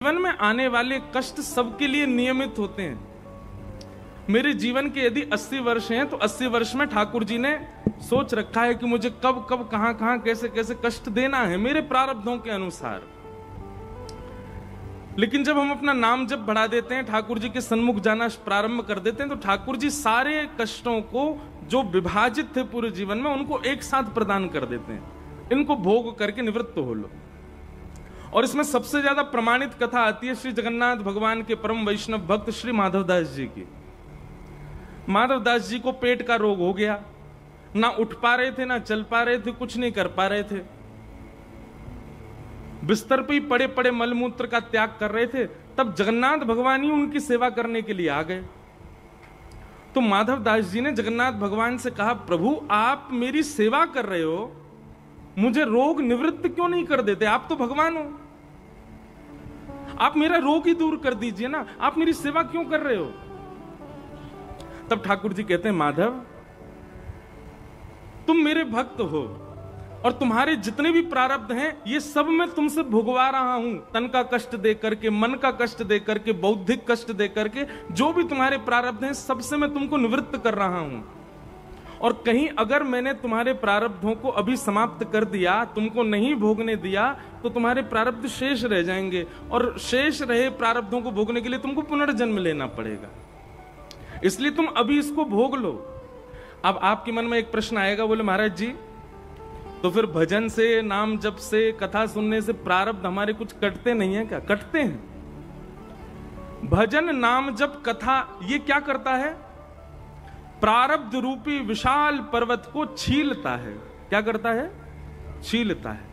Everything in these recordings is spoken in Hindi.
जीवन में आने वाले कष्ट सबके लिए नियमित होते हैं। मेरे जीवन के यदि 80 वर्ष हैं तो 80 वर्ष में ठाकुर जी ने सोच रखा है कि मुझे कब कब कहां कहां कैसे कैसे कष्ट देना है मेरे प्रारब्धों के अनुसार। लेकिन जब हम अपना नाम जब बढ़ा देते हैं, ठाकुर जी के सन्मुख जाना प्रारंभ कर देते हैं, तो ठाकुर जी सारे कष्टों को जो विभाजित थे पूरे जीवन में उनको एक साथ प्रदान कर देते हैं। इनको भोग करके निवृत्त हो लो। और इसमें सबसे ज्यादा प्रमाणित कथा आती है श्री जगन्नाथ भगवान के परम वैष्णव भक्त श्री माधवदास जी की। माधवदास जी को पेट का रोग हो गया, ना उठ पा रहे थे, ना चल पा रहे थे, कुछ नहीं कर पा रहे थे, बिस्तर पे ही पड़े पड़े मलमूत्र का त्याग कर रहे थे। तब जगन्नाथ भगवान ही उनकी सेवा करने के लिए आ गए। तो माधवदास जी ने जगन्नाथ भगवान से कहा, प्रभु आप मेरी सेवा कर रहे हो, मुझे रोग निवृत्त क्यों नहीं कर देते? आप तो भगवान हो, आप मेरा रोग ही दूर कर दीजिए ना, आप मेरी सेवा क्यों कर रहे हो? तब ठाकुर जी कहते हैं, माधव तुम मेरे भक्त हो और तुम्हारे जितने भी प्रारब्ध हैं ये सब मैं तुमसे भुगवा रहा हूं, तन का कष्ट दे करके, मन का कष्ट दे करके, बौद्धिक कष्ट दे करके, जो भी तुम्हारे प्रारब्ध हैं सबसे मैं तुमको निवृत्त कर रहा हूं। और कहीं अगर मैंने तुम्हारे प्रारब्धों को अभी समाप्त कर दिया, तुमको नहीं भोगने दिया, तो तुम्हारे प्रारब्ध शेष रह जाएंगे और शेष रहे प्रारब्धों को भोगने के लिए तुमको पुनर्जन्म लेना पड़ेगा। इसलिए तुम अभी इसको भोग लो। अब आपके मन में एक प्रश्न आएगा, बोले महाराज जी तो फिर भजन से, नाम जप से, कथा सुनने से प्रारब्ध हमारे कुछ कटते नहीं है क्या? कटते हैं। भजन, नाम जप, कथा ये क्या करता है? प्रारब्ध रूपी विशाल पर्वत को छीलता है। क्या करता है? छीलता है।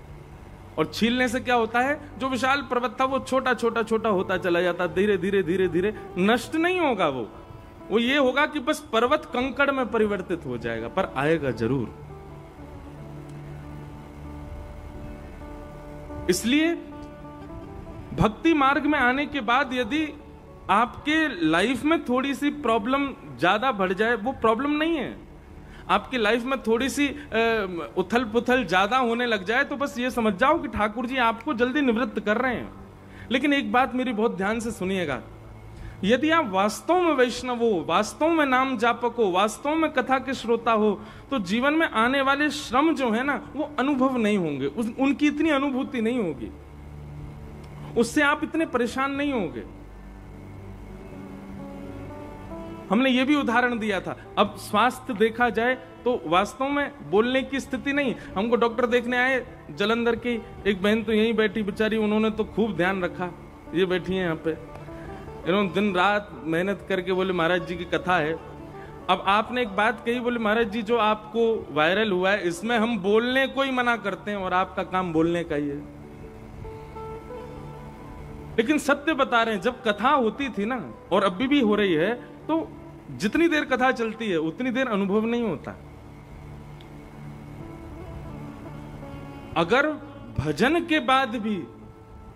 और छीलने से क्या होता है? जो विशाल पर्वत था वो छोटा छोटा छोटा होता चला जाता, धीरे धीरे धीरे धीरे। नष्ट नहीं होगा वो ये होगा कि बस पर्वत कंकड़ में परिवर्तित हो जाएगा, पर आएगा जरूर। इसलिए भक्ति मार्ग में आने के बाद यदि आपके लाइफ में थोड़ी सी प्रॉब्लम ज्यादा बढ़ जाए, वो प्रॉब्लम नहीं है। आपकी लाइफ में थोड़ी सी उथल पुथल ज्यादा होने लग जाए तो बस ये समझ जाओ कि ठाकुर जी आपको जल्दी निवृत्त कर रहे हैं। लेकिन एक बात मेरी बहुत ध्यान से सुनिएगा, यदि आप वास्तव में वैष्णव हो, वास्तव में नाम जापक हो, वास्तव में कथा के श्रोता हो, तो जीवन में आने वाले श्रम जो है ना वो अनुभव नहीं होंगे, उनकी इतनी अनुभूति नहीं होगी, उससे आप इतने परेशान नहीं होंगे। हमने ये भी उदाहरण दिया था। अब स्वास्थ्य देखा जाए तो वास्तव में बोलने की स्थिति नहीं। हमको डॉक्टर देखने आए जलंधर की एक बहन, तो यहीं बैठी बेचारी, उन्होंने तो खूब ध्यान रखा, ये बैठी है यहाँ पे, इन्होंने दिन रात मेहनत करके बोले महाराज जी की कथा है। अब आपने एक बात कही, बोले महाराज जी जो आपको वायरल हुआ है इसमें हम बोलने को ही मना करते हैं और आपका काम बोलने का ही है। लेकिन सत्य बता रहे हैं, जब कथा होती थी ना और अभी भी हो रही है, तो जितनी देर कथा चलती है उतनी देर अनुभव नहीं होता। अगर भजन के बाद भी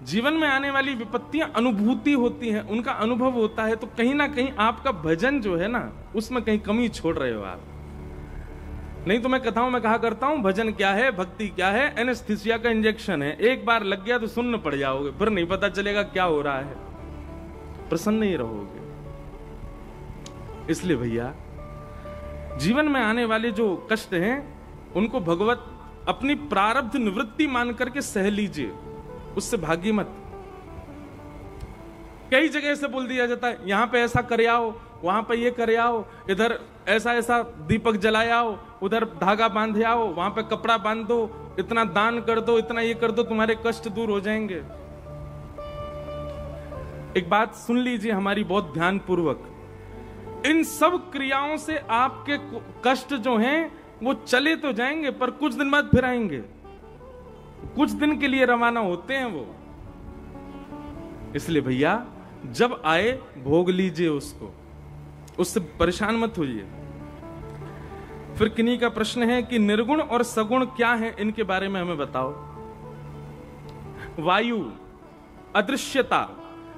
जीवन में आने वाली विपत्तियां अनुभूति होती हैं, उनका अनुभव होता है, तो कहीं ना कहीं आपका भजन जो है ना उसमें कहीं कमी छोड़ रहे हो आप। नहीं तो मैं कथाओं में कहा करता हूं, भजन क्या है, भक्ति क्या है, एनेस्थीसिया का इंजेक्शन है, एक बार लग गया तो सुन्न पड़ जाओगे, फिर नहीं पता चलेगा क्या हो रहा है, प्रसन्न ही रहोगे। इसलिए भैया जीवन में आने वाले जो कष्ट हैं उनको भगवत अपनी प्रारब्ध निवृत्ति मान करके सह लीजिए, उससे भागी मत। कई जगह से बोल दिया जाता है, यहां पे ऐसा कर आओ, वहां पे ये कर आओ, इधर ऐसा ऐसा दीपक जलाए आओ, उधर धागा बांधे आओ, वहां पे कपड़ा बांध दो, इतना दान कर दो, इतना ये कर दो, तुम्हारे कष्ट दूर हो जाएंगे। एक बात सुन लीजिए हमारी बहुत ध्यान पूर्वक, इन सब क्रियाओं से आपके कष्ट जो हैं वो चले तो जाएंगे, पर कुछ दिन बाद फिर आएंगे, कुछ दिन के लिए रवाना होते हैं वो। इसलिए भैया जब आए भोग लीजिए उसको, उससे परेशान मत होइए। फिर किन्हीं का प्रश्न है कि निर्गुण और सगुण क्या है, इनके बारे में हमें बताओ। वायु, अदृश्यता,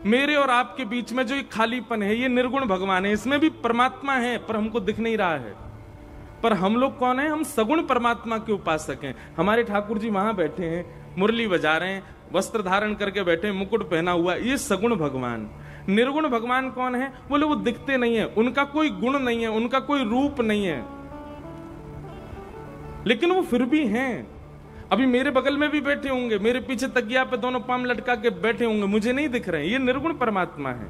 मेरे और आपके बीच में जो ये खालीपन है ये निर्गुण भगवान है, इसमें भी परमात्मा है पर हमको दिख नहीं रहा है। पर हम लोग कौन है? हम सगुण परमात्मा के उपासक हैं। हमारे ठाकुर जी वहां बैठे हैं, मुरली बजा रहे हैं, वस्त्र धारण करके बैठे, मुकुट पहना हुआ, ये सगुण भगवान। निर्गुण भगवान कौन है? बोले वो दिखते नहीं है, उनका कोई गुण नहीं है, उनका कोई रूप नहीं है, लेकिन वो फिर भी हैं। अभी मेरे बगल में भी बैठे होंगे, मेरे पीछे तकिया पे दोनों पांव लटका के बैठे होंगे, मुझे नहीं दिख रहे हैं। ये निर्गुण परमात्मा है।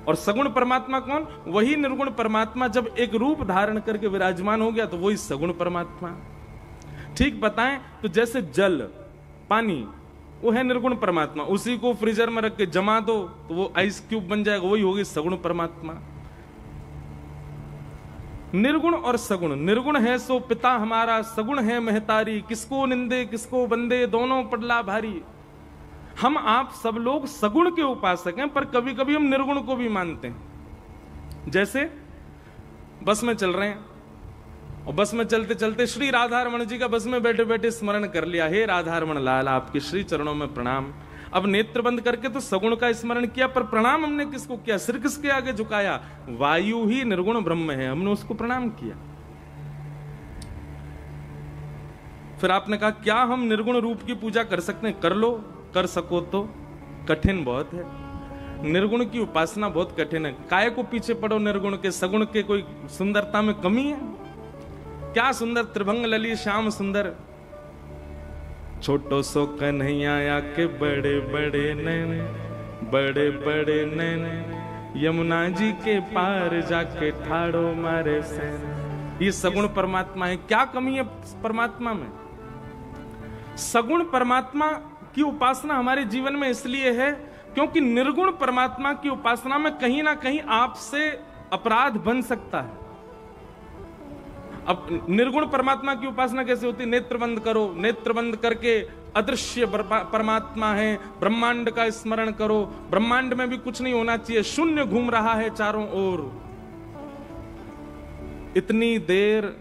और सगुण परमात्मा कौन? वही निर्गुण परमात्मा जब एक रूप धारण करके विराजमान हो गया तो वही सगुण परमात्मा। ठीक बताएं तो जैसे जल, पानी, वो है निर्गुण परमात्मा, उसी को फ्रीजर में रख के जमा दो तो वो आइस क्यूब बन जाएगा, वही होगी सगुण परमात्मा। निर्गुण और सगुण, निर्गुण है सो पिता हमारा, सगुण है महतारी, किसको निंदे किसको बंदे, दोनों पडला भारी। हम आप सब लोग सगुण के उपासक हैं, पर कभी कभी हम निर्गुण को भी मानते हैं। जैसे बस में चल रहे हैं और बस में चलते चलते श्री राधारमण जी का बस में बैठे बैठे स्मरण कर लिया, हे राधारमण लाल आपके श्री चरणों में प्रणाम। अब नेत्र बंद करके तो सगुण का स्मरण किया, पर प्रणाम हमने किसको किया? सिर किसके आगे झुकाया? वायु ही निर्गुण ब्रह्म है, हमने उसको प्रणाम किया। फिर आपने कहा क्या हम निर्गुण रूप की पूजा कर सकते हैं? कर लो, कर सको तो, कठिन बहुत है। निर्गुण की उपासना बहुत कठिन है। काय को पीछे पड़ो निर्गुण के? सगुण के कोई सुंदरता में कमी है? क्या सुंदर त्रिभंग लली श्याम सुंदर, छोटो सो कन्हैया के बड़े बड़े नैन, बड़े बड़े नैन, यमुना जी के पार जाके ठाड़ो मारे सैन। ये सगुण परमात्मा है। क्या कमी है परमात्मा में? सगुण परमात्मा की उपासना हमारे जीवन में इसलिए है क्योंकि निर्गुण परमात्मा की उपासना में कहीं ना कहीं आपसे अपराध बन सकता है। अब निर्गुण परमात्मा की उपासना कैसे होती? नेत्र बंद करो, नेत्र बंद करके अदृश्य परमात्मा है, ब्रह्मांड का स्मरण करो, ब्रह्मांड में भी कुछ नहीं होना चाहिए, शून्य घूम रहा है चारों ओर। इतनी देर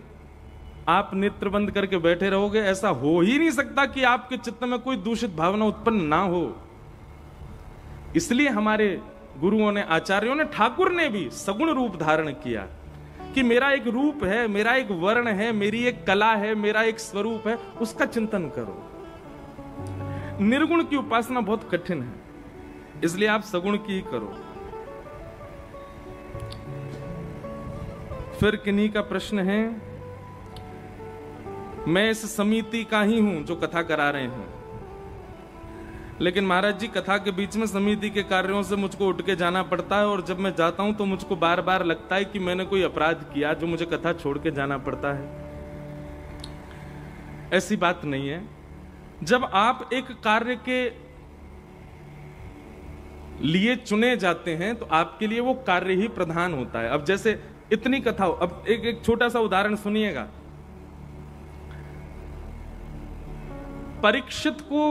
आप नेत्र बंद करके बैठे रहोगे, ऐसा हो ही नहीं सकता कि आपके चित्त में कोई दूषित भावना उत्पन्न ना हो। इसलिए हमारे गुरुओं ने, आचार्यों ने, ठाकुर ने भी सगुण रूप धारण किया कि मेरा एक रूप है, मेरा एक वर्ण है, मेरी एक कला है, मेरा एक स्वरूप है, उसका चिंतन करो। निर्गुण की उपासना बहुत कठिन है, इसलिए आप सगुण की ही करो। फिर किन्हीं का प्रश्न है, मैं इस समिति का ही हूं जो कथा करा रहे हैं, लेकिन महाराज जी कथा के बीच में समिति के कार्यों से मुझको उठ के जाना पड़ता है, और जब मैं जाता हूं तो मुझको बार बार लगता है कि मैंने कोई अपराध किया जो मुझे कथा छोड़ के जाना पड़ता है। ऐसी बात नहीं है। जब आप एक कार्य के लिए चुने जाते हैं तो आपके लिए वो कार्य ही प्रधान होता है। अब जैसे इतनी कथा हो, अब एक छोटा सा उदाहरण सुनिएगा। परीक्षित को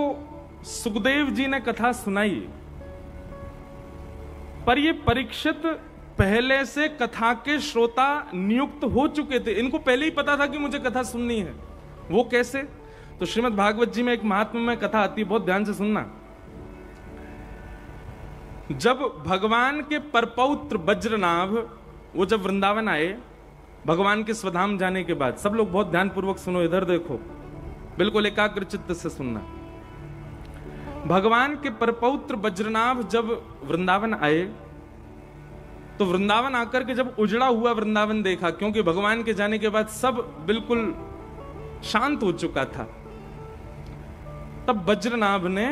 सुखदेव जी ने कथा सुनाई, पर ये परीक्षित पहले से कथा के श्रोता नियुक्त हो चुके थे, इनको पहले ही पता था कि मुझे कथा सुननी है। वो कैसे? तो श्रीमद् भागवत जी में एक महात्म्य में कथा आती है, बहुत ध्यान से सुनना। जब भगवान के परपौत्र वज्रनाभ वो जब वृंदावन आए, भगवान के स्वधाम जाने के बाद, सब लोग बहुत ध्यानपूर्वक सुनो, इधर देखो, बिल्कुल एकाग्र चित्त से सुनना। भगवान के परपौत्र वज्रनाभ जब वृंदावन आए तो वृंदावन आकर के जब उजड़ा हुआ वृंदावन देखा, क्योंकि भगवान के जाने के बाद सब बिल्कुल शांत हो चुका था, तब वज्रनाभ ने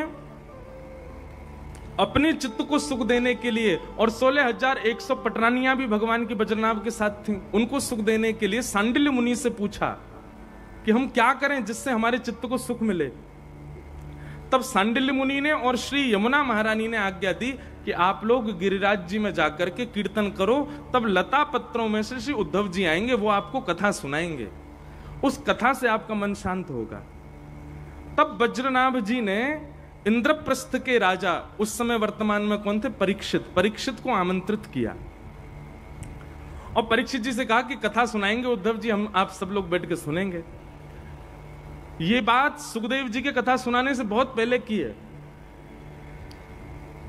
अपने चित्त को सुख देने के लिए, और 16,100 पटरानियां भी भगवान के वज्रनाभ के साथ थीं, उनको सुख देने के लिए सांडिल्य मुनि से पूछा कि हम क्या करें जिससे हमारे चित्त को सुख मिले। तब सांडिल्य मुनि ने और श्री यमुना महारानी ने आज्ञा दी कि आप लोग गिरिराज जी में जाकर के कीर्तन करो, तब लता पत्रों में से श्री उद्धव जी आएंगे, वो आपको कथा सुनाएंगे, उस कथा से आपका मन शांत होगा। तब वज्रनाभ जी ने इंद्रप्रस्थ के राजा, उस समय वर्तमान में कौन थे? परीक्षित को आमंत्रित किया और परीक्षित जी से कहा कि कथा सुनाएंगे उद्धव जी, हम आप सब लोग बैठ के सुनेंगे। ये बात सुखदेव जी के कथा सुनाने से बहुत पहले की है।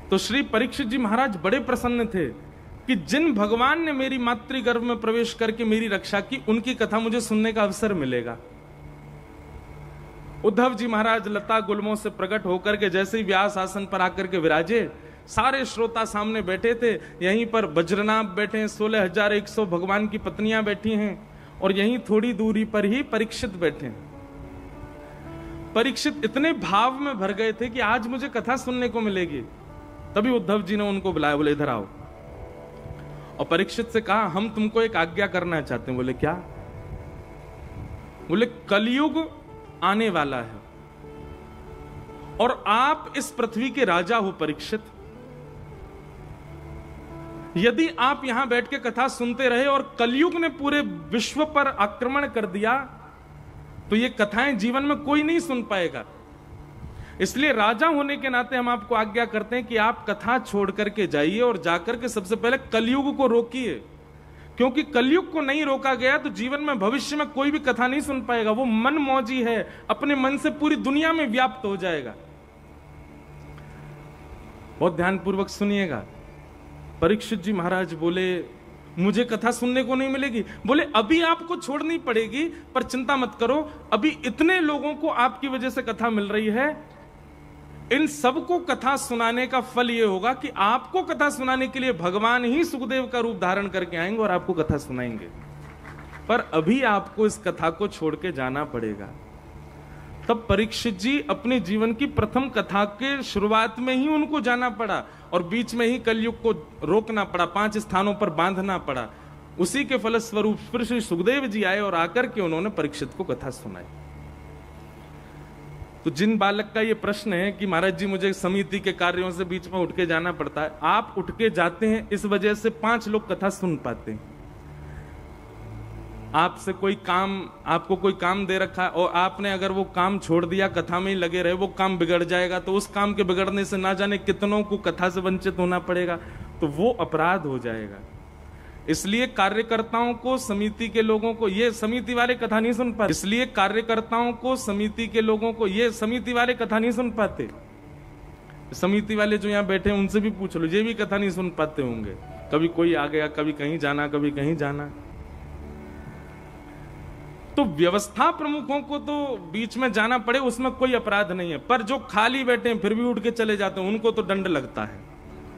तो श्री परीक्षित जी महाराज बड़े प्रसन्न थे कि जिन भगवान ने मेरी मातृगर्भ में प्रवेश करके मेरी रक्षा की, उनकी कथा मुझे सुनने का अवसर मिलेगा। उद्धव जी महाराज लता गुल्मों से प्रकट होकर के जैसे ही व्यास आसन पर आकर के विराजे, सारे श्रोता सामने बैठे थे। यहीं पर वज्रनाभ बैठे हैं, 16,100 भगवान की पत्नियां बैठी हैं, और यहीं थोड़ी दूरी पर ही परीक्षित बैठे हैं। परीक्षित इतने भाव में भर गए थे कि आज मुझे कथा सुनने को मिलेगी। तभी उद्धव जी ने उनको बुलाया, बोले इधर आओ। और परीक्षित से कहा, हम तुमको एक आज्ञा करना चाहते हैं। बोले क्या? बोले कलयुग आने वाला है और आप इस पृथ्वी के राजा हो परीक्षित। यदि आप यहां बैठ के कथा सुनते रहे और कलयुग ने पूरे विश्व पर आक्रमण कर दिया तो ये कथाएं जीवन में कोई नहीं सुन पाएगा। इसलिए राजा होने के नाते हम आपको आज्ञा करते हैं कि आप कथा छोड़ करके जाइए और जाकर के सबसे पहले कलयुग को रोकिए, क्योंकि कलयुग को नहीं रोका गया तो जीवन में भविष्य में कोई भी कथा नहीं सुन पाएगा। वो मन मौजी है, अपने मन से पूरी दुनिया में व्याप्त हो जाएगा। बहुत ध्यानपूर्वक सुनिएगा। परीक्षित जी महाराज बोले, मुझे कथा सुनने को नहीं मिलेगी। बोले अभी आपको छोड़नी पड़ेगी, पर चिंता मत करो, अभी इतने लोगों को आपकी वजह से कथा मिल रही है, इन सबको कथा सुनाने का फल यह होगा कि आपको कथा सुनाने के लिए भगवान ही सुखदेव का रूप धारण करके आएंगे और आपको कथा सुनाएंगे। पर अभी आपको इस कथा को छोड़ के जाना पड़ेगा। तब परीक्षित जी अपने जीवन की प्रथम कथा के शुरुआत में ही उनको जाना पड़ा और बीच में ही कलयुग को रोकना पड़ा, 5 स्थानों पर बांधना पड़ा। उसी के फलस्वरूप फिर श्री सुखदेव जी आए और आकर के उन्होंने परीक्षित को कथा सुनाई। तो जिन बालक का ये प्रश्न है कि महाराज जी मुझे समिति के कार्यों से बीच में उठ के जाना पड़ता है, आप उठ के जाते हैं, इस वजह से 5 लोग कथा सुन पाते हैं। आपसे कोई काम, आपको कोई काम दे रखा है और आपने अगर वो काम छोड़ दिया, कथा में ही लगे रहे, वो काम बिगड़ जाएगा, तो उस काम के बिगड़ने से ना जाने कितनों को कथा से वंचित होना पड़ेगा, तो वो अपराध हो जाएगा। इसलिए कार्यकर्ताओं को, समिति के लोगों को, ये समिति वाले कथा नहीं सुन पाते, इसलिए कार्यकर्ताओं को, समिति के लोगों को, ये समिति वाले कथा नहीं सुन पाते। समिति वाले जो यहाँ बैठे हैं उनसे भी पूछ लो, ये भी कथा नहीं सुन पाते होंगे। कभी कोई आ गया, कभी कहीं जाना, कभी कहीं जाना। तो व्यवस्था प्रमुखों को तो बीच में जाना पड़े उसमें कोई अपराध नहीं है, पर जो खाली बैठे हैं फिर भी उठ के चले जाते हैं, उनको तो दंड लगता है,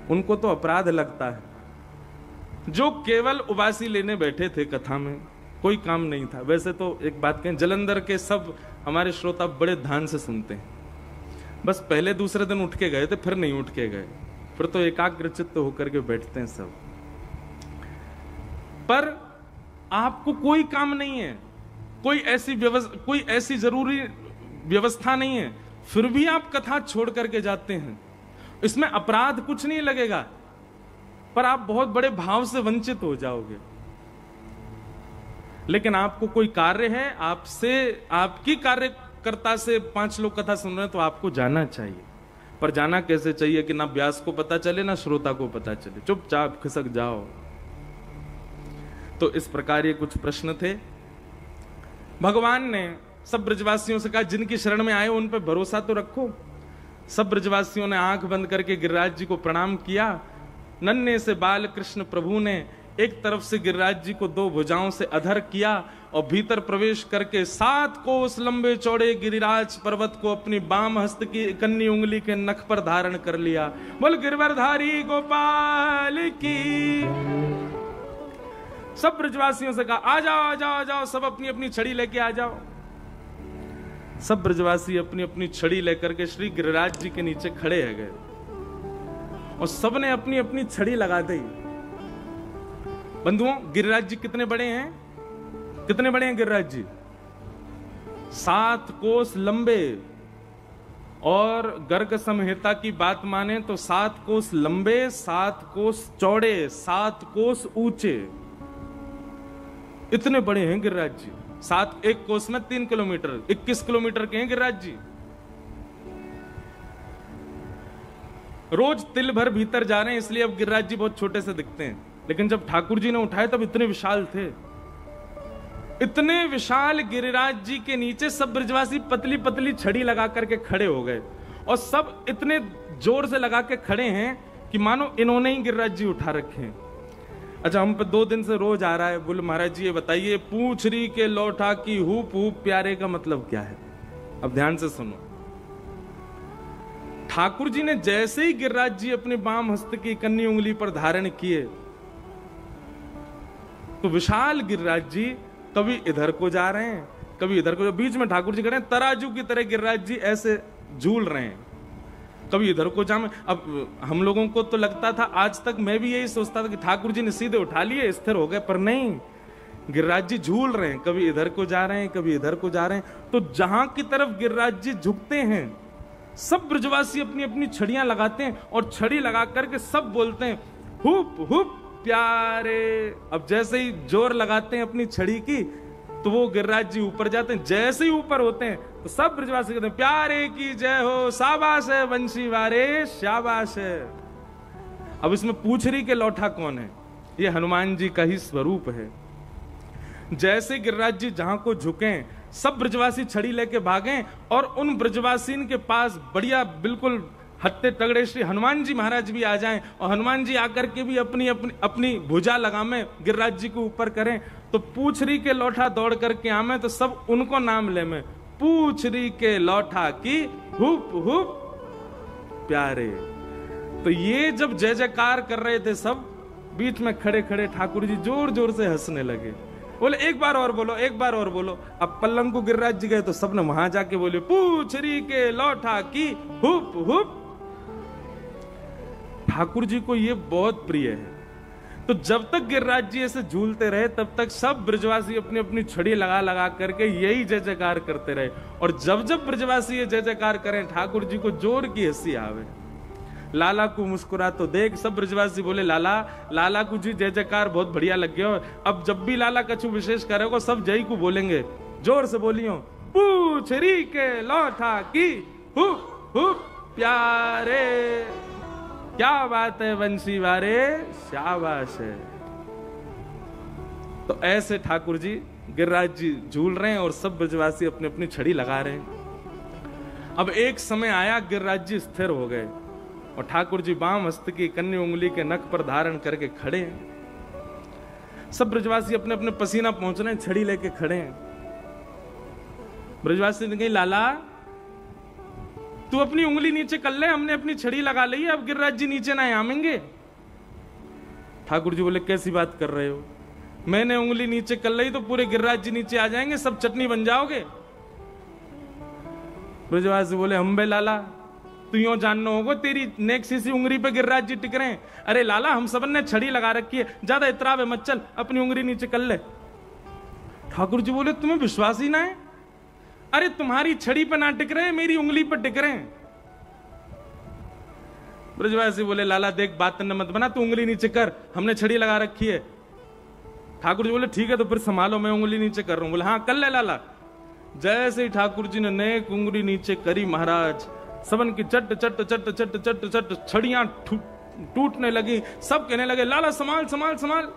उनको तो अपराध लगता है। जो केवल उबासी लेने बैठे थे, कथा में कोई काम नहीं था। वैसे तो एक बात कहें, जलंधर के सब हमारे श्रोता बड़े ध्यान से सुनते हैं, बस पहले दूसरे दिन उठ के गए थे, फिर नहीं उठ के गए, फिर तो एकाग्रचित्त होकर के बैठते हैं सब। पर आपको कोई काम नहीं है, कोई ऐसी जरूरी व्यवस्था नहीं है, फिर भी आप कथा छोड़ करके जाते हैं। इसमें अपराध कुछ नहीं लगेगा, पर आप बहुत बड़े भाव से वंचित हो जाओगे। लेकिन आपको कोई कार्य है, आपसे, आपकी कार्यकर्ता से 5 लोग कथा सुन रहे हैं, तो आपको जाना चाहिए। पर जाना कैसे चाहिए कि ना व्यास को पता चले, ना श्रोता को पता चले, चुपचाप खिसक जाओ। तो इस प्रकार ये कुछ प्रश्न थे। भगवान ने सब ब्रजवासियों से कहा, जिनकी शरण में आए उन पर भरोसा तो रखो। सब ब्रजवासियों ने आंख बंद करके गिरिराज जी को प्रणाम किया। नन्हे से बाल कृष्ण प्रभु ने एक तरफ से गिरिराज जी को 2 भुजाओं से अधर किया और भीतर प्रवेश करके 7 कोस लंबे चौड़े गिरिराज पर्वत को अपनी बाम हस्त की कन्नी उंगली के नख पर धारण कर लिया। बोल गिरवरधारी गोपाल की। सब ब्रजवासियों से कहा, आ जाओ आ जाओ आ जाओ, सब अपनी अपनी छड़ी लेके आ जाओ। सब ब्रजवासी अपनी अपनी छड़ी लेकर के श्री गिरिराज जी के नीचे खड़े है गए और सबने अपनी अपनी छड़ी लगा दी। बंधुओं, गिरिराज जी कितने बड़े हैं? कितने बड़े हैं गिरिराज जी? 7 कोस लंबे, और गर्ग संहिता की बात माने तो 7 कोस लंबे, 7 कोस चौड़े, 7 कोस ऊंचे। इतने बड़े हैं गिरिराज जी। 1 कोस में 3 किलोमीटर, 21 किलोमीटर के हैं गिरिराज जी। रोज तिल भर भीतर जा रहे हैं, इसलिए अब गिरिराज जी बहुत छोटे से दिखते हैं, लेकिन जब ठाकुर जी ने उठाए तब इतने विशाल थे। इतने विशाल गिरिराज जी के नीचे सब ब्रजवासी पतली पतली छड़ी लगा करके खड़े हो गए, और सब इतने जोर से लगा के खड़े हैं कि मानो इन्होंने ही गिरिराज जी उठा रखे हैं। अच्छा, हम पे 2 दिन से रोज आ रहा है, बोले महाराज जी ये बताइए, पूछरी के लौठा की हुप हुप प्यारे का मतलब क्या है? अब ध्यान से सुनो। ठाकुर जी ने जैसे ही गिरिराज जी अपने बाम हस्त की कन्नी उंगली पर धारण किए, तो विशाल गिरिराज जी कभी इधर को जा रहे हैं, कभी इधर को, बीच में ठाकुर जी खड़े हैं, तराजू की तरह गिरिराज जी ऐसे झूल रहे हैं, कभी इधर को जाम। अब हम लोगों को तो लगता था, आज तक मैं भी यही सोचता था कि ठाकुर जी ने सीधे उठा लिए, स्थिर हो गए, पर नहीं, गिरिराज जी झूल रहे हैं, कभी इधर को जा रहे हैं, कभी इधर को जा रहे हैं। तो जहां की तरफ गिरिराज जी झुकते हैं, सब ब्रजवासी अपनी अपनी छड़ियां लगाते हैं और छड़ी लगा करके सब बोलते हैं हुप हुप प्यारे। अब जैसे ही जोर लगाते हैं अपनी छड़ी की, तो वो गिरिराज जी ऊपर जाते हैं। जैसे ही ऊपर होते हैं तो सब ब्रजवासी कहते हैं प्यारे की जय हो, शाबाश है बंशी वारे, शाबाश है। अब इसमें पूछरी के लौठा कौन है? ये हनुमान जी का ही स्वरूप है। जैसे गिरिराज जी जहां को झुके, सब ब्रजवासी छड़ी लेके भागे और उन ब्रजवासीन के पास बढ़िया बिल्कुल हत्ते तगड़े श्री हनुमान जी महाराज भी आ जाएं और हनुमान जी आकर के भी अपनी अपनी अपनी भुजा लगामे गिरिराज जी को ऊपर करें, तो पूछरी के लौठा दौड़ करके आमे, तो सब उनको नाम ले में, पूछरी के लौठा की हुप हुप प्यारे। तो ये जब जय जयकार कर रहे थे सब, बीच में खड़े खड़े ठाकुर जी जोर जोर से हंसने लगे, बोले एक बार और बोलो, एक बार और बोलो। अब पल्लंग को गिरिराज जी गए तो सबने वहां जाके बोले पूछरी के लौठा की हुप हुप। ठाकुर जी को ये बहुत प्रिय है। तो जब तक गिरिराज जी ऐसे झूलते रहे, तब तक सब ब्रजवासी अपनी अपनी छड़ी लगा लगा करके यही जय जयकार करते रहे। और जब जब ब्रजवासी ये जय जयकार करें, ठाकुर जी को जोर की हंसी आवे। लाला को मुस्कुरा तो देख, सब ब्रजवासी बोले लाला, लाला को जी जय जयकार बहुत बढ़िया लग गया। अब जब भी लाला कछु विशेष करेगा, सब जय को बोलेंगे, जोर से बोलियो पूछरी के लौठा की हुप हुप प्यारे। क्या बात है बंशी वारे, शाबाश है। तो ऐसे ठाकुर जी गिरिराज जी झूल रहे हैं और सब ब्रजवासी अपनी अपनी छड़ी लगा रहे हैं। अब एक समय आया, गिरिराज जी स्थिर हो गए और ठाकुर जी बाम हस्त की कन्नी उंगली के नख पर धारण करके खड़े हैं। सब ब्रजवासी अपने अपने पसीना पहुंच रहे हैं, छड़ी लेके खड़े हैं। ब्रजवासी ने कही लाला तू अपनी उंगली नीचे कर ले, हमने अपनी छड़ी लगा ली है, अब गिरिराज जी नीचे ना आमेंगे। ठाकुर जी बोले कैसी बात कर रहे हो, मैंने उंगली नीचे कर ली तो पूरे गिरिराज जी नीचे आ जाएंगे, सब चटनी बन जाओगे। ब्रजवासी बोले हम बे लाला, तू यूं जानना होगा तेरी नेक सी उंगली पे गिरिराज जी टिक रहे हैं। अरे लाला हम सबन ने छड़ी लगा रखी है, ज्यादा इतरावे मत, चल अपनी उंगली नीचे कर ले। ठाकुर जी बोले तुम्हें विश्वास ही ना है, अरे तुम्हारी छड़ी पे ना टिक रहे, मेरी उंगली पे टिक रहे हैं। ब्रजवासी बोले लाला देख बात न मत बना, तू उंगली नीचे कर, हमने छड़ी लगा रखी है। ठाकुर जी बोले ठीक है तो फिर संभालो, मैं उंगली नीचे कर रहा हूं। बोले हाँ कर ले लाला। जैसे ही ठाकुर जी ने नेक उंगली नीचे करी, महाराज सबन की चट चट चट चट चट चट छड़ियां टूटने लगी। सब कहने लगे लाला संभाल संभाल संभाल।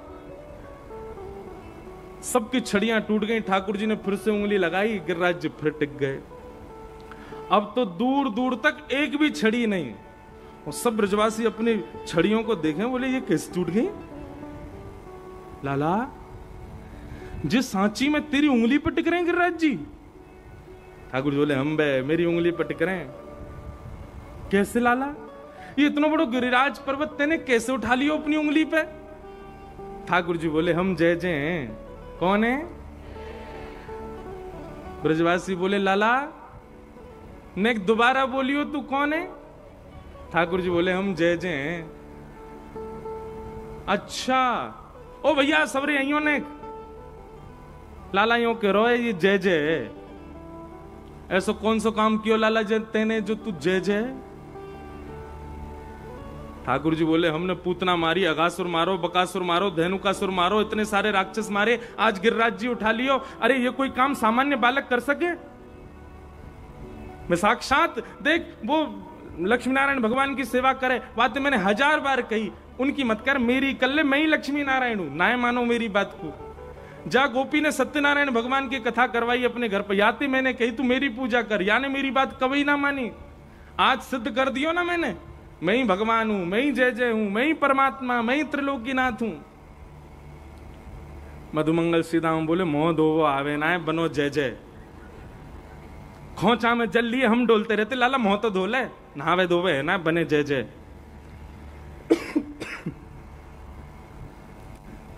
सबकी छड़ियां टूट गई। ठाकुर जी ने फिर से उंगली लगाई, गिरिराज जी फिर टिक गए। अब तो दूर दूर तक एक भी छड़ी नहीं। और सब ब्रजवासी अपनी छड़ियों को देखें, बोले ये कैसे टूट गई लाला, जिस सांची में तेरी उंगली पर टिक रहे हैं गिरिराज जी। ठाकुर जी बोले हम बे मेरी उंगली पर टिक रहे हैं। कैसे लाला, ये इतना बड़ा गिरिराज पर्वत तेने कैसे उठा लियो अपनी उंगली पे? ठाकुर जी बोले हम जय जय हैं। कौन है? ब्रजवासी बोले लाला ने दोबारा बोलियो तू कौन है? ठाकुर जी बोले हम जय जय हैं। अच्छा ओ भैया सबरे यही ने लाला यूं कह रहा है ये जय जय है। ऐसा कौन सा काम कियो लाला जय तेने जो तू जय जय? ठाकुर जी बोले हमने पूतना मारी, अगासुर मारो, बकासुर मारो, धेनुकासुर मारो, इतने सारे राक्षस मारे, आज गिरिराज जी उठा लियो। अरे ये कोई काम सामान्य बालक कर सके? मैं साक्षात देख वो लक्ष्मी नारायण भगवान की सेवा करे, बातें मैंने 1000 बार कही, उनकी मत कर, मेरी कर ले, मैं ही लक्ष्मी नारायण हूं, ना मानो मेरी बात को। जा गोपी ने सत्यनारायण भगवान की कथा करवाई अपने घर पर, याती मैंने कही तू मेरी पूजा कर, याने मेरी बात कभी ना मानी। आज सिद्ध कर दियो ना मैंने, मैं ही भगवान हूं, मैं ही जय जय हूं, मैं ही परमात्मा, मैं ही त्रिलोकीनाथ हूं। मधुमंगल सीधाम बोले मोह धोवो आवे ना बनो जय जय। खोचा में जल लिए हम डोलते रहते, लाला मोह तो धोले, नहावे धोवे है ना, बने जय जय।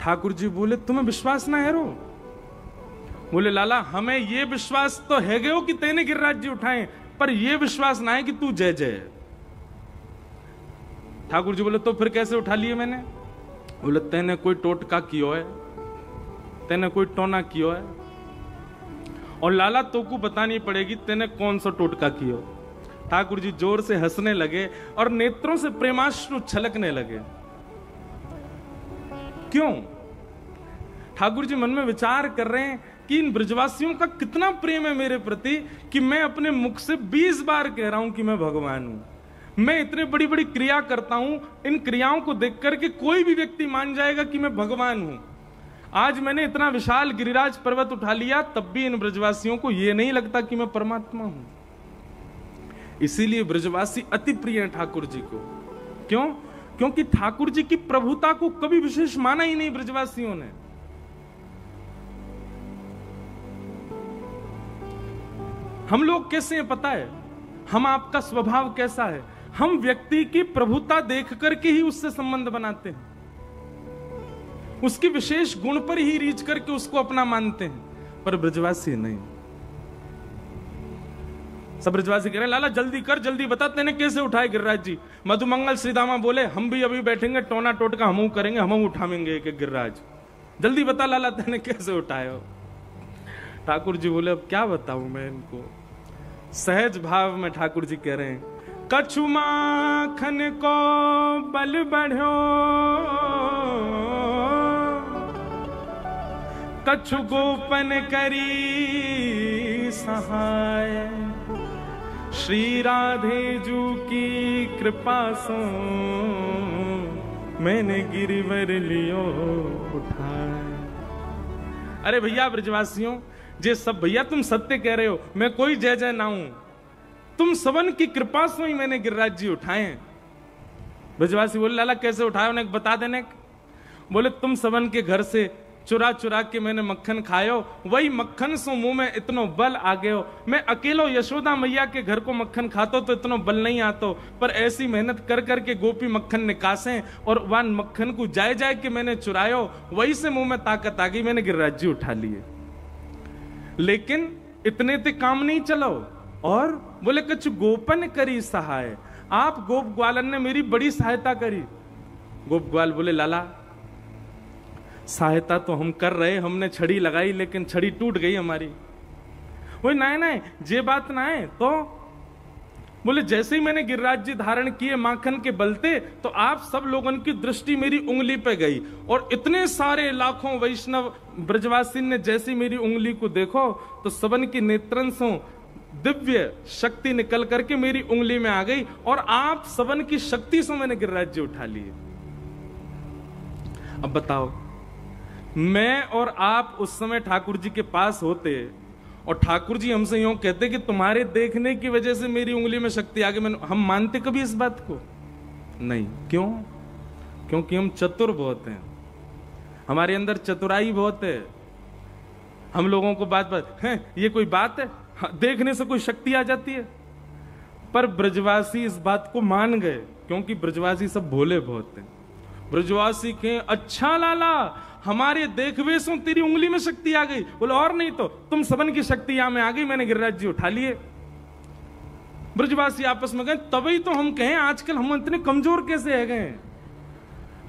ठाकुर जी बोले तुम्हें विश्वास ना है रो? बोले लाला हमें ये विश्वास तो है गयो कि तेने गिरिराज जी उठाए, पर ये विश्वास ना है कि तू जय जय। ठाकुर जी बोले तो फिर कैसे उठा लिए मैंने? बोले तेने कोई टोटका कियो है, तेने कोई टोना कियो है, और लाला तो को बतानी पड़ेगी तेने कौन सा टोटका कियो। ठाकुर जी जोर से हंसने लगे और नेत्रों से प्रेमाश्रु छलकने लगे। क्यों? ठाकुर जी मन में विचार कर रहे हैं कि इन ब्रजवासियों का कितना प्रेम है मेरे प्रति कि मैं अपने मुख से 20 बार कह रहा हूं कि मैं भगवान हूं। मैं इतने बड़ी बड़ी क्रिया करता हूं, इन क्रियाओं को देख करके कोई भी व्यक्ति मान जाएगा कि मैं भगवान हूं। आज मैंने इतना विशाल गिरिराज पर्वत उठा लिया, तब भी इन ब्रजवासियों को यह नहीं लगता कि मैं परमात्मा हूं। इसीलिए ब्रजवासी अति प्रिय हैं ठाकुर जी को। क्यों? क्योंकि ठाकुर जी की प्रभुता को कभी विशेष माना ही नहीं ब्रजवासियों ने। हम लोग कैसे हैं पता है? हम आपका स्वभाव कैसा है? हम व्यक्ति की प्रभुता देख करके ही उससे संबंध बनाते हैं, उसकी विशेष गुण पर ही रीच करके उसको अपना मानते हैं, पर ब्रजवासी नहीं। सब ब्रजवासी कह रहे लाला जल्दी कर, जल्दी बता तेने कैसे उठाए गिरिराज जी। मधुमंगल श्रीदामा बोले हम भी अभी बैठेंगे, टोना टोटका हम करेंगे, हम उठाएंगे एक एक गिरिराज। जल्दी बता लाला तेने कैसे उठाए हो। ठाकुर जी बोले अब क्या बताऊं मैं इनको। सहज भाव में ठाकुर जी कह रहे हैं कछु माखन को बल बढ़ो, कछु गोपन करी सहाय, श्री राधे जू की कृपा सो मैंने गिरिवर लियो उठाए। अरे भैया ब्रजवासियों, जे सब भैया तुम सत्य कह रहे हो, मैं कोई जय जय ना हूं, तुम सबन की कृपा से ही मैंने गिरिराज जी उठाए हैं। ब्रजवासी बोले लाला कैसे उठाए, उन्हें बता देने। बोले तुम सबन के घर से चुरा चुरा के मैंने मक्खन खायो, वही मक्खन सो मुंह में इतनो बल आ गयो। मैं अकेलो यशोदा मैया के घर को मक्खन खातो तो इतनो बल नहीं आतो, पर ऐसी मेहनत कर करके गोपी मक्खन निकासे और वह मक्खन को जाए जाए के मैंने चुरायो, वही से मुंह में ताकत आ गई, मैंने गिरिराज जी उठा लिए। लेकिन इतने ते काम नहीं चलो, और बोले कुछ गोपन करी सहाय, आप गोप ग्वालन ने मेरी बड़ी सहायता करी। गोप ग्वाल बोले लाला सहायता तो हम कर रहे, हमने छड़ी लगाई लेकिन छड़ी टूट गई हमारी। वो ना जे बात ना है तो बोले जैसे ही मैंने गिरिराज जी धारण किए माखन के बलते, तो आप सब लोगों की दृष्टि मेरी उंगली पे गई, और इतने सारे लाखों वैष्णव ब्रजवासी ने जैसी मेरी उंगली को देखो तो सबन की नेत्रन से दिव्य शक्ति निकल करके मेरी उंगली में आ गई, और आप सबन की शक्ति से मैंने गिरिराज जी उठा लिए। अब बताओ, मैं और आप उस समय ठाकुर जी के पास होते और ठाकुर जी हमसे यूं कहते कि तुम्हारे देखने की वजह से मेरी उंगली में शक्ति आ गई, हम मानते कभी इस बात को? नहीं। क्यों? क्योंकि हम चतुर बहुत हैं, हमारे अंदर चतुराई बहुत है। हम लोगों को बात बात है ये कोई बात है, देखने से कोई शक्ति आ जाती है? पर ब्रजवासी इस बात को मान गए, क्योंकि ब्रजवासी सब भोले बहुत हैं। ब्रजवासी के अच्छा लाला हमारे देखवे से तेरी उंगली में शक्ति आ गई। बोले और नहीं तो तुम सबन की शक्ति यहां में आ गई, मैंने गिरिराज जी उठा लिए। ब्रजवासी आपस में गए, तभी तो हम कहें आजकल हम इतने कमजोर कैसे है गए।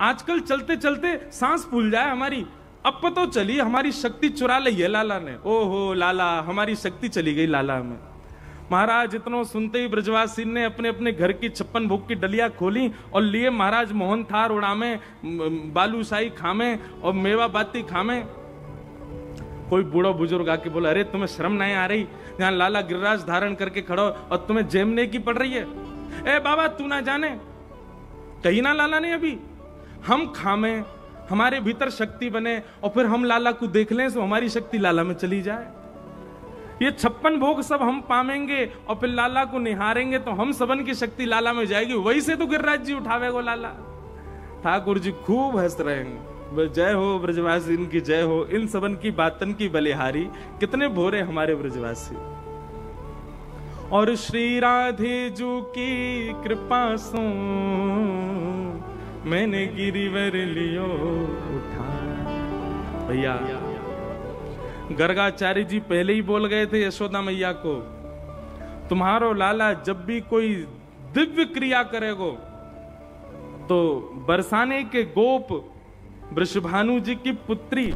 आजकल चलते चलते सांस फूल जाए हमारी, अब पता चली हमारी शक्ति चुरा ली है लाला ने। ओहो लाला, हमारी शक्ति चली गई लाला में। महाराज इतनो सुनते ही ब्रजवासी ने अपने अपने घर की 56 भोग की डलिया खोली और लिए महाराज मोहन थार उड़ामे, बालूशाही खामे और मेवा बाती खामे। कोई बूढ़ा बुजुर्ग आके बोला अरे तुम्हें शर्म नहीं आ रही, यहाँ लाला गिरिराज धारण करके खड़ो और तुम्हें जेमने की पड़ रही है। ए बाबा तू ना जाने, कहीं ना लाला ने अभी हम खामे, हमारे भीतर शक्ति बने और फिर हम लाला को देख लें तो हमारी शक्ति लाला में चली जाए। ये 56 भोग सब हम पामेंगे और फिर लाला को निहारेंगे तो हम सबन की शक्ति लाला में जाएगी, वही से तो गिरिराज जी उठावेगो लाला। ठाकुर जी खूब हंस रहे हैं। जय हो ब्रजवासी, इनकी जय हो, इन सबन की बातन की बलिहारी। कितने भोरे हमारे ब्रजवासी। और श्री राधे जू की कृपा सो मैंने गिरिवर लियो उठा। भैया गर्गाचार्य जी पहले ही बोल गए थे यशोदा मैया को, तुम्हारो लाला जब भी कोई दिव्य क्रिया करेगो तो बरसाने के गोप वृषभानु जी की पुत्री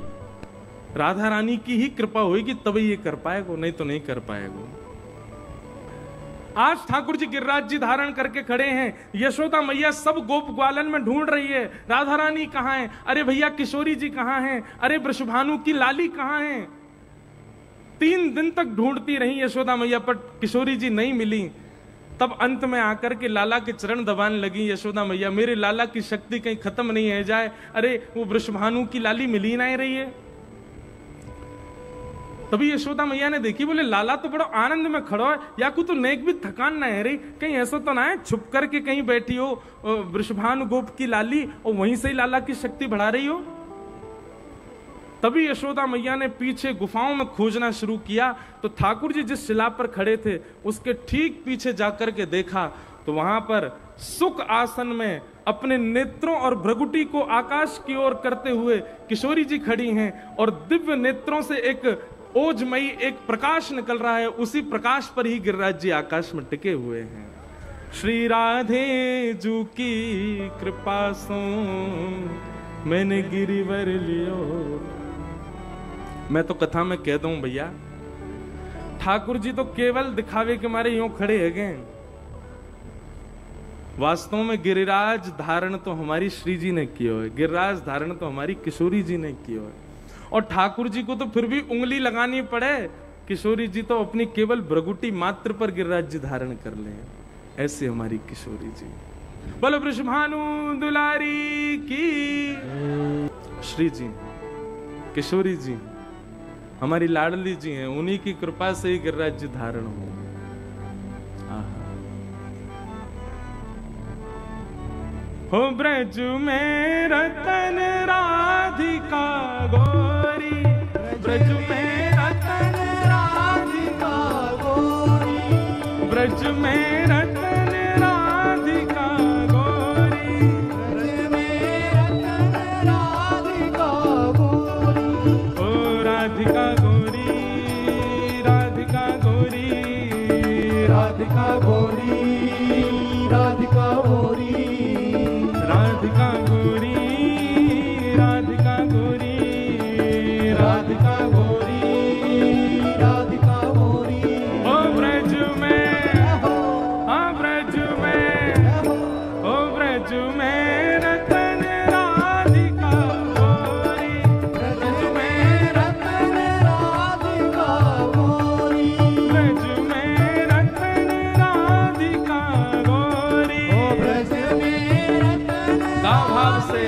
राधा रानी की ही कृपा होगी तभी ये कर पाएगो, नहीं तो नहीं कर पाएगो। आज ठाकुर जी गिरिराज जी धारण करके खड़े हैं, यशोदा मैया सब गोप ग्वालन में ढूंढ रही है राधा रानी कहां है, अरे भैया किशोरी जी कहां हैं, अरे वृषभानु की लाली कहां है। 3 दिन तक ढूंढती रही यशोदा मैया पर किशोरी जी नहीं मिली। तब अंत में आकर के लाला के चरण दबाने लगी यशोदा मैया, मेरे लाला की शक्ति कहीं खत्म नहीं है जाए, अरे वो वृषभानु की लाली मिली नहीं रही है। तभी यशोदा मैया ने देखी, बोले लाला तो बड़ा आनंद में खड़ा है, या को तो नेक भी थकान ना है रही, कहीं ऐसा तो ना है छुप करके कहीं बैठी हो वृषभानु गोप की लाली और वहीं से ही लाला की शक्ति बढ़ा रही हो। तभी यशोदा मैया ने पीछे गुफाओं में खोजना शुरू किया, तो ठाकुर जी जिस शिला पर खड़े थे उसके ठीक पीछे जाकर के देखा तो वहां पर सुख आसन में अपने नेत्रों और भ्रगुटी को आकाश की ओर करते हुए किशोरी जी खड़ी हैं और दिव्य नेत्रों से एक ओजमयी एक प्रकाश निकल रहा है, उसी प्रकाश पर ही गिरिराज जी आकाश में टिके हुए हैं। श्री राधे जू की कृपा सो मैंने गिरिवर लियो। मैं तो कथा में कह दूं भैया, ठाकुर जी तो केवल दिखावे के मारे यूं खड़े है गए, वास्तव में गिरिराज धारण तो हमारी श्री जी ने किया है, गिरिराज धारण तो हमारी किशोरी जी ने किया है। और ठाकुर जी को तो फिर भी उंगली लगानी पड़े, किशोरी जी तो अपनी केवल भ्रगुटी मात्र पर गिरिराज जी धारण कर ले, ऐसे हमारी किशोरी जी। बोलो वृषभानु दुलारी की। श्री जी किशोरी जी हमारी लाडली जी हैं, उन्हीं की कृपा से ही गिरिराज जी धारण हो। हो ब्रज में रतन राधिका गोरी, ब्रज में रतन राधिका गोरी, ब्रज में रतन राधिका गोरी, ब्रज में रतन राधिका गोरी। ओ राधिका गोरी, राधिका गोरी, राधिका गोरी, राधिका गोरी, राधिका गोरी, राधिका गोरी, राधिका गोरी, राधिका गोरी। ओ ब्रज में, हाँ ब्रज में, ओ ब्रज में रतन राधिका गोरी, ब्रज में रतन राधिका गोरी, ब्रज में रतन राधिका गोरी। ओ ब्रज में भाव से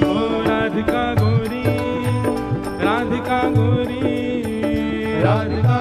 ओ राधिका गोरी, राधिका गोरी, राधिका